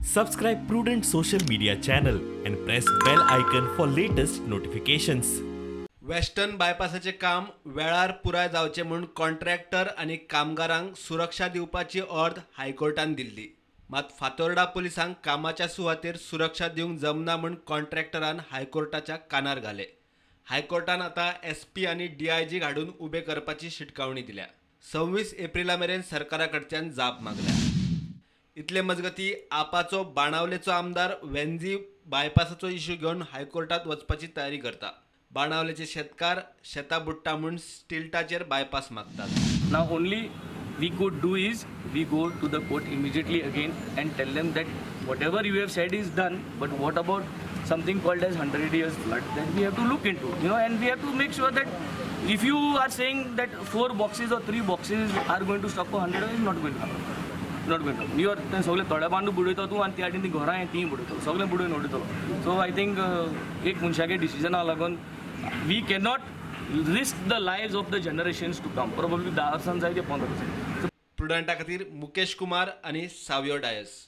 Subscribe Prudent social media channel and press bell icon for latest notifications. Western बायपासाचे काम वेळार पुराय जावचे म्हूण कॉन्ट्रॅक्टर आनी कामगारांक सुरक्षा दिवपाची अर्द हायकोर्टान दिल्ली. मात फातोर्डा पुलिसांक कामाच्या सुवातेर सुरक्षा दिवंक जमना म्हूण कॉन्ट्रॅक्टरान हायकोर्टाच्या कानार घाले. हायकोर्टान आतां SP आनी DIG हाडून उबे करपाची शिटकावणी दिल्या. 26 एप्रिला मेरेन सरकारा कडच्यान जाप मागल्या. इतले मजगती आपाचो बाणावलेचो आमदार वेंझी बायपासाचो इश्यू घेवन हायकोर्टात वचपाची तयारी करता. बाणावलेचे शेतकार शेतां बुडटा म्हूण स्टिल्टाचेर बायपास मागतात. Now only we could do is we go to the court immediately again and tell them that whatever you have said is done, but what about something called as 100 years flood that we have to look into, and we have to make sure that if you are saying that 4 boxes or 3 boxes are going to stop for 100 years, not going to happen. Not going to happen. You are सगळे थोड्या बांदू बुडयता तूं आनी त्या ती घरां ती बुडयता सगळें बुडोवन उडयतलो. सो आय थिंक एक मनशागे डिसिजनाक लागून we cannot risk the lives of the generations to come. Probably 10 वर्सां जाय ते 15 वर्सां. प्रुडंटा खातीर मुकेश कुमार आनी सावयो डायस.